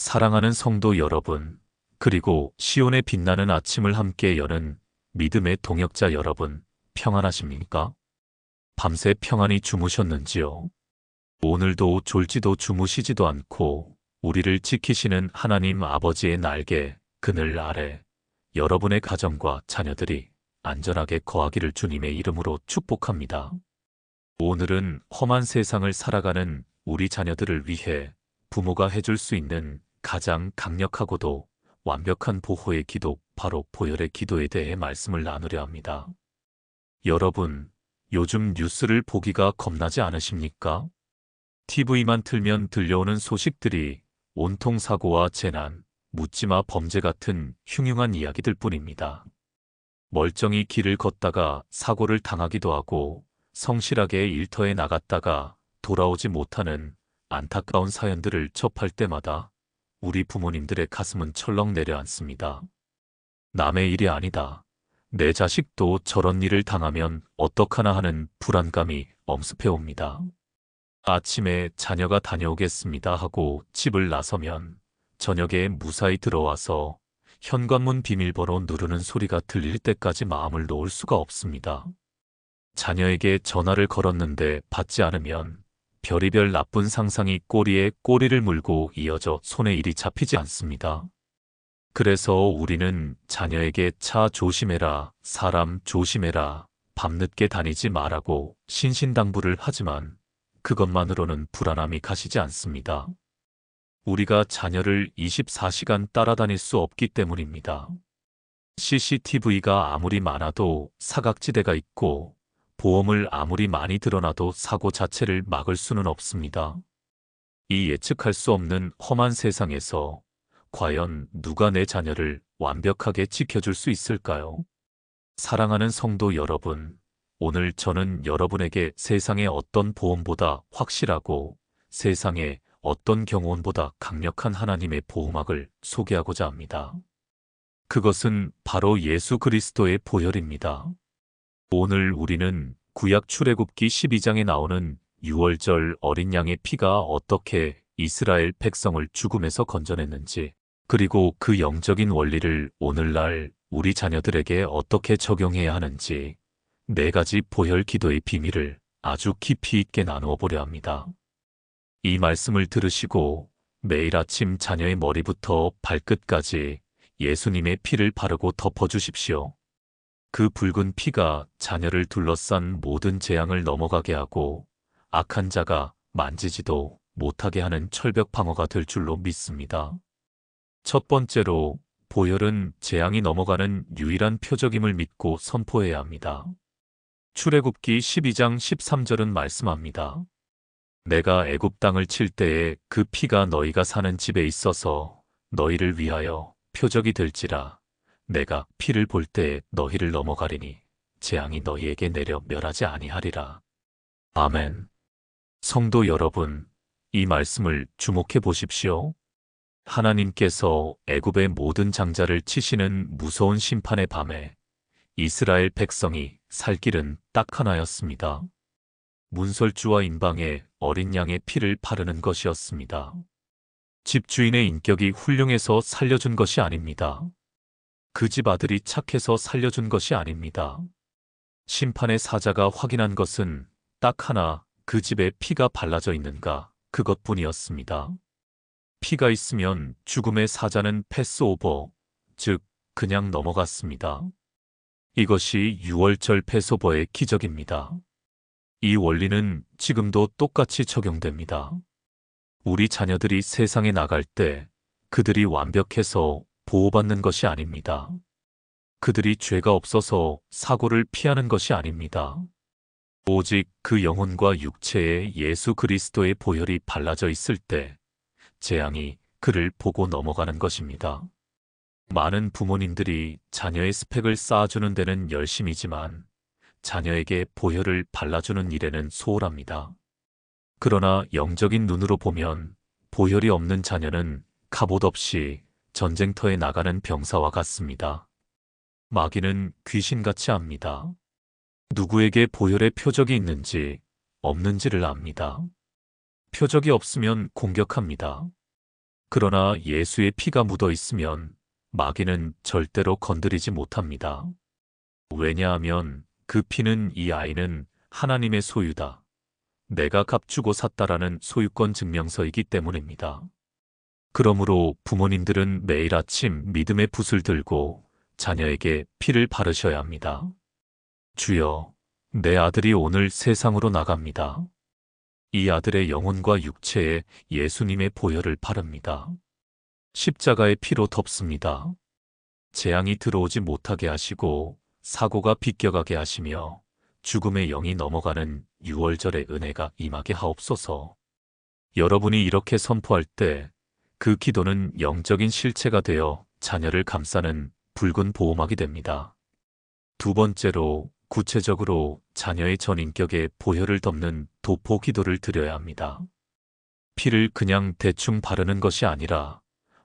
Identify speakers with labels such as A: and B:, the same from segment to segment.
A: 사랑하는 성도 여러분, 그리고 시온의 빛나는 아침을 함께 여는 믿음의 동역자 여러분, 평안하십니까? 밤새 평안히 주무셨는지요? 오늘도 졸지도 주무시지도 않고 우리를 지키시는 하나님 아버지의 날개, 그늘 아래 여러분의 가정과 자녀들이 안전하게 거하기를 주님의 이름으로 축복합니다. 오늘은 험한 세상을 살아가는 우리 자녀들을 위해 부모가 해줄 수 있는 가장 강력하고도 완벽한 보호의 기도, 바로 보혈의 기도에 대해 말씀을 나누려 합니다. 여러분, 요즘 뉴스를 보기가 겁나지 않으십니까? TV만 틀면 들려오는 소식들이 온통 사고와 재난, 묻지마 범죄 같은 흉흉한 이야기들 뿐입니다. 멀쩡히 길을 걷다가 사고를 당하기도 하고 성실하게 일터에 나갔다가 돌아오지 못하는 안타까운 사연들을 접할 때마다 우리 부모님들의 가슴은 철렁 내려앉습니다. 남의 일이 아니다. 내 자식도 저런 일을 당하면 어떡하나 하는 불안감이 엄습해 옵니다. 아침에 자녀가 다녀오겠습니다 하고 집을 나서면 저녁에 무사히 들어와서 현관문 비밀번호 누르는 소리가 들릴 때까지 마음을 놓을 수가 없습니다. 자녀에게 전화를 걸었는데 받지 않으면 별의별 나쁜 상상이 꼬리에 꼬리를 물고 이어져 손에 일이 잡히지 않습니다. 그래서 우리는 자녀에게 차 조심해라, 사람 조심해라, 밤늦게 다니지 말라고 신신당부를 하지만 그것만으로는 불안함이 가시지 않습니다. 우리가 자녀를 24시간 따라다닐 수 없기 때문입니다. CCTV가 아무리 많아도 사각지대가 있고 보험을 아무리 많이 들어놔도 사고 자체를 막을 수는 없습니다. 이 예측할 수 없는 험한 세상에서 과연 누가 내 자녀를 완벽하게 지켜줄 수 있을까요? 사랑하는 성도 여러분, 오늘 저는 여러분에게 세상의 어떤 보험보다 확실하고 세상의 어떤 경호원보다 강력한 하나님의 보호막을 소개하고자 합니다. 그것은 바로 예수 그리스도의 보혈입니다. 오늘 우리는 구약 출애굽기 12장에 나오는 6월절 어린 양의 피가 어떻게 이스라엘 백성을 죽음에서 건져냈는지, 그리고 그 영적인 원리를 오늘날 우리 자녀들에게 어떻게 적용해야 하는지 4가지 보혈 기도의 비밀을 아주 깊이 있게 나누어 보려 합니다. 이 말씀을 들으시고 매일 아침 자녀의 머리부터 발끝까지 예수님의 피를 바르고 덮어주십시오. 그 붉은 피가 자녀를 둘러싼 모든 재앙을 넘어가게 하고 악한 자가 만지지도 못하게 하는 철벽 방어가 될 줄로 믿습니다. 첫 번째로, 보혈은 재앙이 넘어가는 유일한 표적임을 믿고 선포해야 합니다. 출애굽기 12장 13절은 말씀합니다. 내가 애굽 땅을 칠 때에 그 피가 너희가 사는 집에 있어서 너희를 위하여 표적이 될지라. 내가 피를 볼 때에 너희를 넘어가리니 재앙이 너희에게 내려 멸하지 아니하리라. 아멘. 성도 여러분, 이 말씀을 주목해 보십시오. 하나님께서 애굽의 모든 장자를 치시는 무서운 심판의 밤에 이스라엘 백성이 살 길은 딱 하나였습니다. 문설주와 임방에 어린 양의 피를 바르는 것이었습니다. 집주인의 인격이 훌륭해서 살려준 것이 아닙니다. 그 집 아들이 착해서 살려준 것이 아닙니다. 심판의 사자가 확인한 것은 딱 하나, 그 집에 피가 발라져 있는가, 그것뿐이었습니다. 피가 있으면 죽음의 사자는 패스오버, 즉 그냥 넘어갔습니다. 이것이 6월절 패스오버의 기적입니다. 이 원리는 지금도 똑같이 적용됩니다. 우리 자녀들이 세상에 나갈 때 그들이 완벽해서 보호받는 것이 아닙니다. 그들이 죄가 없어서 사고를 피하는 것이 아닙니다. 오직 그 영혼과 육체에 예수 그리스도의 보혈이 발라져 있을 때 재앙이 그를 보고 넘어가는 것입니다. 많은 부모님들이 자녀의 스펙을 쌓아주는 데는 열심이지만 자녀에게 보혈을 발라주는 일에는 소홀합니다. 그러나 영적인 눈으로 보면 보혈이 없는 자녀는 갑옷 없이 전쟁터에 나가는 병사와 같습니다. 마귀는 귀신같이 압니다. 누구에게 보혈의 표적이 있는지 없는지를 압니다. 표적이 없으면 공격합니다. 그러나 예수의 피가 묻어 있으면 마귀는 절대로 건드리지 못합니다. 왜냐하면 그 피는 이 아이는 하나님의 소유다, 내가 값주고 샀다라는 소유권 증명서이기 때문입니다. 그러므로 부모님들은 매일 아침 믿음의 붓을 들고 자녀에게 피를 바르셔야 합니다. 주여, 내 아들이 오늘 세상으로 나갑니다. 이 아들의 영혼과 육체에 예수님의 보혈을 바릅니다. 십자가의 피로 덮습니다. 재앙이 들어오지 못하게 하시고 사고가 비껴가게 하시며 죽음의 영이 넘어가는 유월절의 은혜가 임하게 하옵소서. 여러분이 이렇게 선포할 때 그 기도는 영적인 실체가 되어 자녀를 감싸는 붉은 보호막이 됩니다. 두 번째로, 구체적으로 자녀의 전인격에 보혈을 덮는 도포 기도를 드려야 합니다. 피를 그냥 대충 바르는 것이 아니라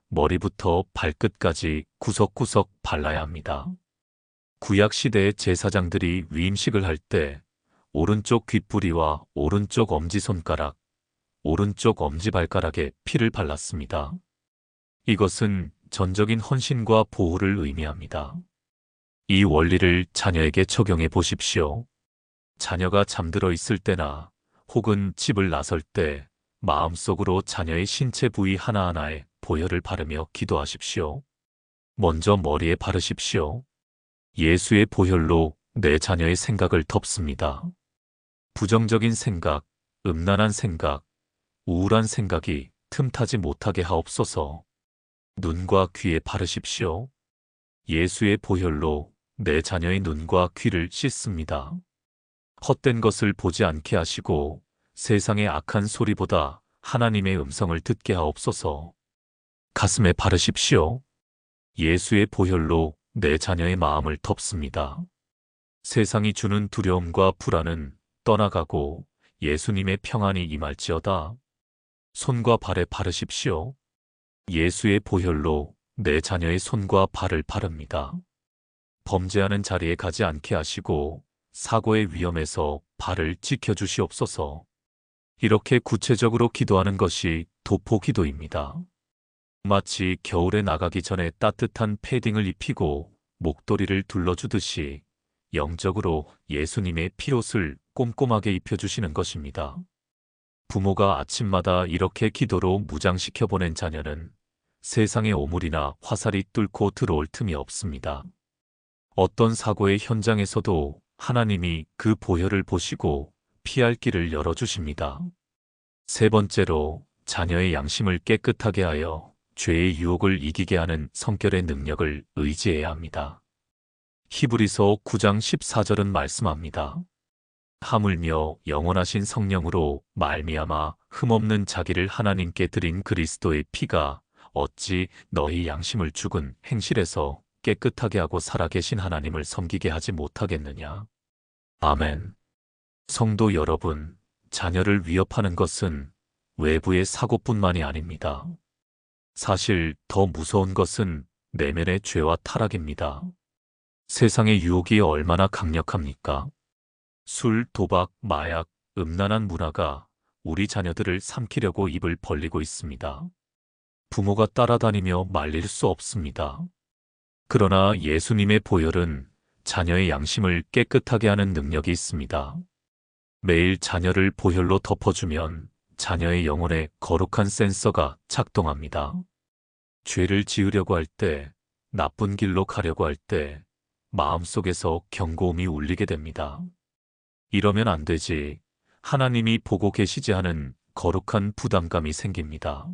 A: 머리부터 발끝까지 구석구석 발라야 합니다. 구약 시대의 제사장들이 위임식을 할 때 오른쪽 귓부리와 오른쪽 엄지손가락, 오른쪽 엄지발가락에 피를 발랐습니다. 이것은 전적인 헌신과 보호를 의미합니다. 이 원리를 자녀에게 적용해 보십시오. 자녀가 잠들어 있을 때나 혹은 집을 나설 때 마음속으로 자녀의 신체 부위 하나하나에 보혈을 바르며 기도하십시오. 먼저 머리에 바르십시오. 예수의 보혈로 내 자녀의 생각을 덮습니다. 부정적인 생각, 음란한 생각, 우울한 생각이 틈타지 못하게 하옵소서. 눈과 귀에 바르십시오. 예수의 보혈로 내 자녀의 눈과 귀를 씻습니다. 헛된 것을 보지 않게 하시고 세상의 악한 소리보다 하나님의 음성을 듣게 하옵소서. 가슴에 바르십시오. 예수의 보혈로 내 자녀의 마음을 덮습니다. 세상이 주는 두려움과 불안은 떠나가고 예수님의 평안이 임할지어다. 손과 발에 바르십시오. 예수의 보혈로 내 자녀의 손과 발을 바릅니다. 범죄하는 자리에 가지 않게 하시고 사고의 위험에서 발을 지켜주시옵소서. 이렇게 구체적으로 기도하는 것이 도포 기도입니다. 마치 겨울에 나가기 전에 따뜻한 패딩을 입히고 목도리를 둘러주듯이 영적으로 예수님의 피옷을 꼼꼼하게 입혀주시는 것입니다. 부모가 아침마다 이렇게 기도로 무장시켜 보낸 자녀는 세상의 오물이나 화살이 뚫고 들어올 틈이 없습니다. 어떤 사고의 현장에서도 하나님이 그 보혈을 보시고 피할 길을 열어주십니다. 세 번째로, 자녀의 양심을 깨끗하게 하여 죄의 유혹을 이기게 하는 성결의 능력을 의지해야 합니다. 히브리서 9장 14절은 말씀합니다. 하물며 영원하신 성령으로 말미암아 흠없는 자기를 하나님께 드린 그리스도의 피가 어찌 너희 양심을 죽은 행실에서 깨끗하게 하고 살아계신 하나님을 섬기게 하지 못하겠느냐. 아멘. 성도 여러분, 자녀를 위협하는 것은 외부의 사고뿐만이 아닙니다. 사실 더 무서운 것은 내면의 죄와 타락입니다. 세상의 유혹이 얼마나 강력합니까? 술, 도박, 마약, 음란한 문화가 우리 자녀들을 삼키려고 입을 벌리고 있습니다. 부모가 따라다니며 말릴 수 없습니다. 그러나 예수님의 보혈은 자녀의 양심을 깨끗하게 하는 능력이 있습니다. 매일 자녀를 보혈로 덮어주면 자녀의 영혼에 거룩한 센서가 작동합니다. 죄를 지으려고 할 때, 나쁜 길로 가려고 할 때 마음속에서 경고음이 울리게 됩니다. 이러면 안 되지, 하나님이 보고 계시지 하는 거룩한 부담감이 생깁니다.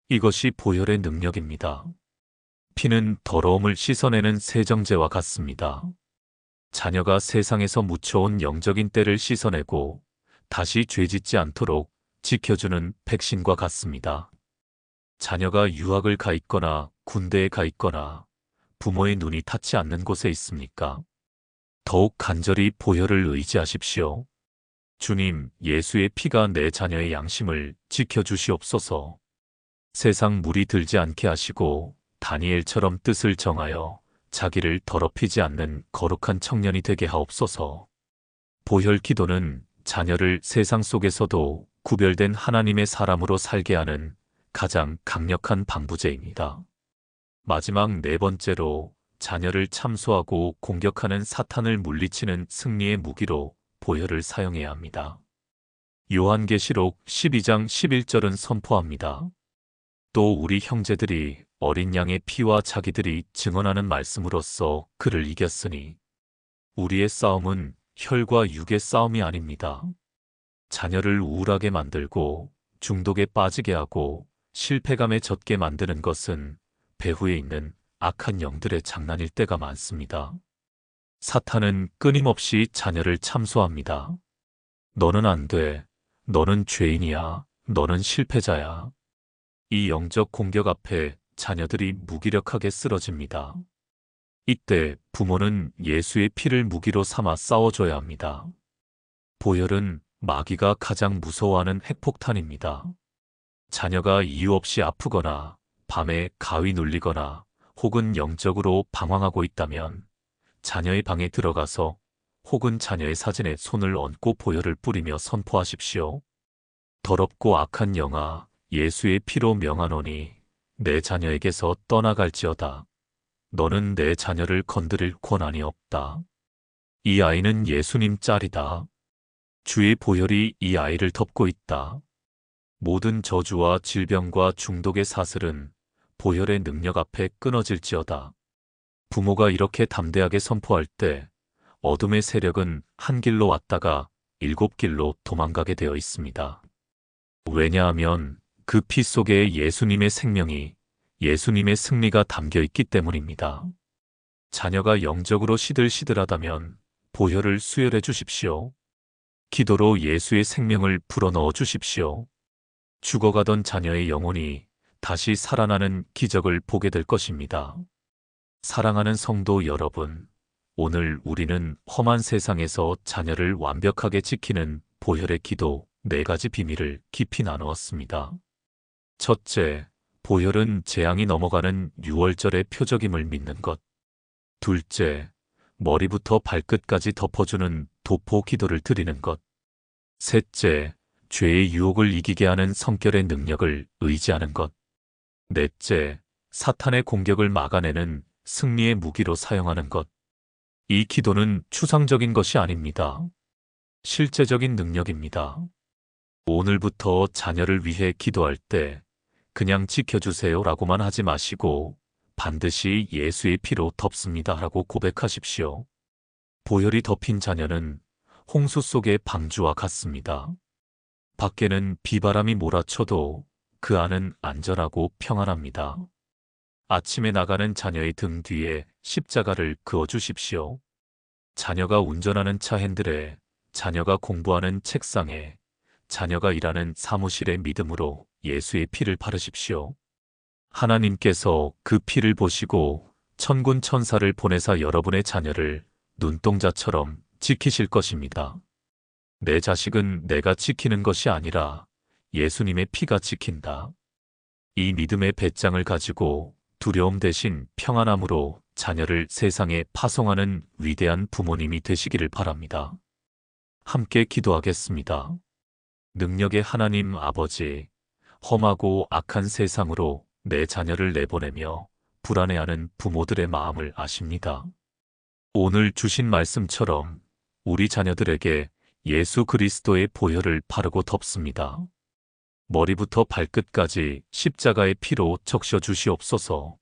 A: 이것이 보혈의 능력입니다. 피는 더러움을 씻어내는 세정제와 같습니다. 자녀가 세상에서 묻혀온 영적인 때를 씻어내고 다시 죄짓지 않도록 지켜주는 백신과 같습니다. 자녀가 유학을 가 있거나 군대에 가 있거나 부모의 눈이 닿지 않는 곳에 있습니까? 더욱 간절히 보혈을 의지하십시오. 주님, 예수의 피가 내 자녀의 양심을 지켜주시옵소서. 세상 물이 들지 않게 하시고 다니엘처럼 뜻을 정하여 자기를 더럽히지 않는 거룩한 청년이 되게 하옵소서. 보혈 기도는 자녀를 세상 속에서도 구별된 하나님의 사람으로 살게 하는 가장 강력한 방부제입니다. 마지막 네 번째로 자녀를 참소하고 공격하는 사탄을 물리치는 승리의 무기로 보혈을 사용해야 합니다. 요한계시록 12장 11절은 선포합니다. 또 우리 형제들이 어린 양의 피와 자기들이 증언하는 말씀으로써 그를 이겼으니 우리의 싸움은 혈과 육의 싸움이 아닙니다. 자녀를 우울하게 만들고 중독에 빠지게 하고 실패감에 젖게 만드는 것은 배후에 있는 악한 영들의 장난일 때가 많습니다. 사탄은 끊임없이 자녀를 참소합니다. 너는 안 돼. 너는 죄인이야. 너는 실패자야. 이 영적 공격 앞에 자녀들이 무기력하게 쓰러집니다. 이때 부모는 예수의 피를 무기로 삼아 싸워줘야 합니다. 보혈은 마귀가 가장 무서워하는 핵폭탄입니다. 자녀가 이유 없이 아프거나 밤에 가위 눌리거나 혹은 영적으로 방황하고 있다면 자녀의 방에 들어가서 혹은 자녀의 사진에 손을 얹고 보혈을 뿌리며 선포하십시오. 더럽고 악한 영아, 예수의 피로 명하노니 내 자녀에게서 떠나갈지어다. 너는 내 자녀를 건드릴 권한이 없다. 이 아이는 예수님 짤이다. 주의 보혈이 이 아이를 덮고 있다. 모든 저주와 질병과 중독의 사슬은 보혈의 능력 앞에 끊어질지어다. 부모가 이렇게 담대하게 선포할 때 어둠의 세력은 한 길로 왔다가 7길로 도망가게 되어 있습니다. 왜냐하면 그 피 속에 예수님의 생명이, 예수님의 승리가 담겨 있기 때문입니다. 자녀가 영적으로 시들시들하다면 보혈을 수혈해 주십시오. 기도로 예수의 생명을 불어넣어 주십시오. 죽어가던 자녀의 영혼이 다시 살아나는 기적을 보게 될 것입니다. 사랑하는 성도 여러분, 오늘 우리는 험한 세상에서 자녀를 완벽하게 지키는 보혈의 기도 4가지 비밀을 깊이 나누었습니다. 첫째, 보혈은 재앙이 넘어가는 6월절의 표적임을 믿는 것. 둘째, 머리부터 발끝까지 덮어주는 도포 기도를 드리는 것. 셋째, 죄의 유혹을 이기게 하는 성결의 능력을 의지하는 것. 넷째, 사탄의 공격을 막아내는 승리의 무기로 사용하는 것. 이 기도는 추상적인 것이 아닙니다. 실제적인 능력입니다. 오늘부터 자녀를 위해 기도할 때 그냥 지켜주세요 라고만 하지 마시고 반드시 예수의 피로 덮습니다 라고 고백하십시오. 보혈이 덮인 자녀는 홍수 속의 방주와 같습니다. 밖에는 비바람이 몰아쳐도 그 안은 안전하고 평안합니다. 아침에 나가는 자녀의 등 뒤에 십자가를 그어주십시오. 자녀가 운전하는 차 핸들에, 자녀가 공부하는 책상에, 자녀가 일하는 사무실에 믿음으로 예수의 피를 바르십시오. 하나님께서 그 피를 보시고 천군 천사를 보내사 여러분의 자녀를 눈동자처럼 지키실 것입니다. 내 자식은 내가 지키는 것이 아니라 예수님의 피가 지킨다. 이 믿음의 배짱을 가지고 두려움 대신 평안함으로 자녀를 세상에 파송하는 위대한 부모님이 되시기를 바랍니다. 함께 기도하겠습니다. 능력의 하나님 아버지, 험하고 악한 세상으로 내 자녀를 내보내며 불안해하는 부모들의 마음을 아십니다. 오늘 주신 말씀처럼 우리 자녀들에게 예수 그리스도의 보혈을 바르고 덮습니다. 머리부터 발끝까지 십자가의 피로 적셔 주시옵소서.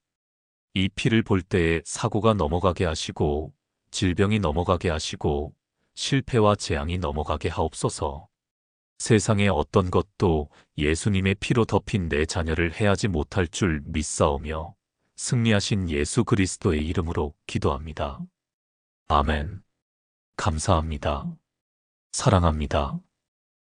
A: 이 피를 볼 때에 사고가 넘어가게 하시고 질병이 넘어가게 하시고 실패와 재앙이 넘어가게 하옵소서. 세상의 어떤 것도 예수님의 피로 덮인 내 자녀를 해하지 못할 줄 믿사오며 승리하신 예수 그리스도의 이름으로 기도합니다. 아멘. 감사합니다. 사랑합니다.